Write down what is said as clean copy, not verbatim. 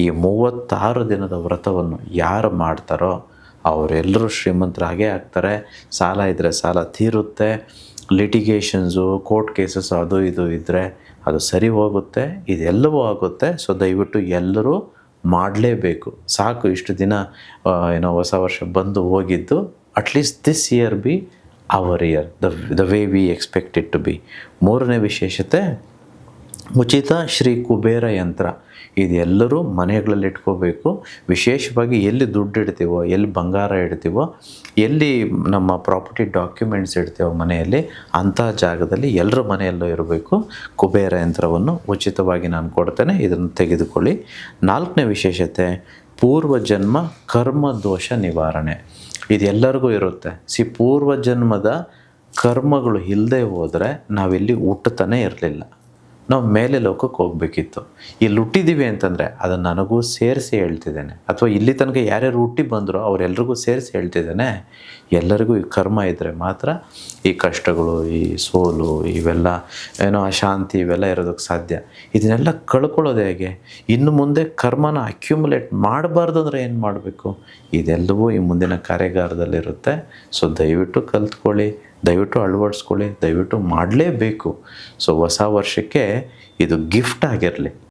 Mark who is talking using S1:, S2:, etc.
S1: ಈ 36 ದಿನದ ವ್ರತವನ್ನು ಯಾರು ಮಾಡ್ತಾರೋ ಅವರೆಲ್ಲರೂ ಶ್ರೀಮಂತರಾಗೇ ಆಗ್ತಾರೆ. ಸಾಲ ಇದ್ದರೆ ಸಾಲ ತೀರುತ್ತೆ. ಲಿಟಿಗೇಷನ್ಸು, ಕೋರ್ಟ್ ಕೇಸಸ್ ಅದು ಇದು ಇದ್ದರೆ ಅದು ಸರಿ ಹೋಗುತ್ತೆ. ಇದೆಲ್ಲವೂ ಆಗುತ್ತೆ. ಸೊ ದಯವಿಟ್ಟು ಎಲ್ಲರೂ ಮಾಡಲೇಬೇಕು. ಸಾಕು ಇಷ್ಟು ದಿನ ಹೊಸ ವರ್ಷ ಬಂದು ಹೋಗಿದ್ದು. At least this year be our year, the way we expect it to be. ಮೂರನೇ ವಿಶೇಷತೆ, ಉಚಿತ ಶ್ರೀ ಕುಬೇರ ಯಂತ್ರ. ಇದೆಲ್ಲರೂ ಮನೆಗಳಲ್ಲಿ ಇಟ್ಕೋಬೇಕು. ವಿಶೇಷವಾಗಿ ಎಲ್ಲಿ ದುಡ್ಡು ಇಡ್ತೀವೋ, ಎಲ್ಲಿ ಬಂಗಾರ ಇಡ್ತೀವೋ, ಎಲ್ಲಿ ನಮ್ಮ ಪ್ರಾಪರ್ಟಿ ಡಾಕ್ಯುಮೆಂಟ್ಸ್ ಇಡ್ತೀವೋ ಮನೆಯಲ್ಲಿ, ಅಂಥ ಜಾಗದಲ್ಲಿ ಎಲ್ಲರ ಮನೆಯಲ್ಲೂ ಇರಬೇಕು. ಕುಬೇರ ಯಂತ್ರವನ್ನು ಉಚಿತವಾಗಿ ನಾನು ಕೊಡ್ತೇನೆ, ಇದನ್ನು ತೆಗೆದುಕೊಳ್ಳಿ. ನಾಲ್ಕನೇ ವಿಶೇಷತೆ, ಪೂರ್ವಜನ್ಮ ಕರ್ಮದೋಷ ನಿವಾರಣೆ. ಇದೆಲ್ಲರಿಗೂ ಇರುತ್ತೆ. ಪೂರ್ವಜನ್ಮದ ಕರ್ಮಗಳು ಇಲ್ಲದೆ ಹೋದರೆ ನಾವಿಲ್ಲಿ ಹುಟ್ಟುತ್ತಾನೆ ಇರಲಿಲ್ಲ. ನಾವು ಮೇಲೆ ಲೋಕಕ್ಕೆ ಹೋಗಬೇಕಿತ್ತು. ಇಲ್ಲಿ ಹುಟ್ಟಿದ್ದೀವಿ ಅಂತಂದರೆ ಅದನ್ನು ನನಗೂ ಸೇರಿಸಿ ಹೇಳ್ತಿದ್ದೇನೆ, ಅಥವಾ ಇಲ್ಲಿ ತನಕ ಯಾರ್ಯಾರು ಹುಟ್ಟಿ ಬಂದರೋ ಅವರೆಲ್ರಿಗೂ ಸೇರಿಸಿ ಹೇಳ್ತಿದ್ದೇನೆ. ಎಲ್ಲರಿಗೂ ಈ ಕರ್ಮ ಇದ್ದರೆ ಮಾತ್ರ ಈ ಕಷ್ಟಗಳು, ಈ ಸೋಲು, ಇವೆಲ್ಲ ಅಶಾಂತಿ ಇವೆಲ್ಲ ಇರೋದಕ್ಕೆ ಸಾಧ್ಯ. ಇದನ್ನೆಲ್ಲ ಕಳ್ಕೊಳ್ಳೋದು ಹೇಗೆ? ಇನ್ನು ಮುಂದೆ ಕರ್ಮನ ಅಕ್ಯುಮುಲೇಟ್ ಮಾಡಬಾರ್ದು ಅಂದರೆ ಏನು ಮಾಡಬೇಕು? ಇದೆಲ್ಲವೂ ಈ ಮುಂದಿನ ಕಾರ್ಯಾಗಾರದಲ್ಲಿರುತ್ತೆ. ಸೊ ದಯವಿಟ್ಟು ಕಲ್ತ್ಕೊಳ್ಳಿ, ದಯವಿಟ್ಟು ಅಳವಡಿಸ್ಕೊಳ್ಳಿ, ದಯವಿಟ್ಟು ಮಾಡಲೇಬೇಕು. ಸೊ ಹೊಸ ವರ್ಷಕ್ಕೆ ಇದು ಗಿಫ್ಟ್ ಆಗಿರಲಿ.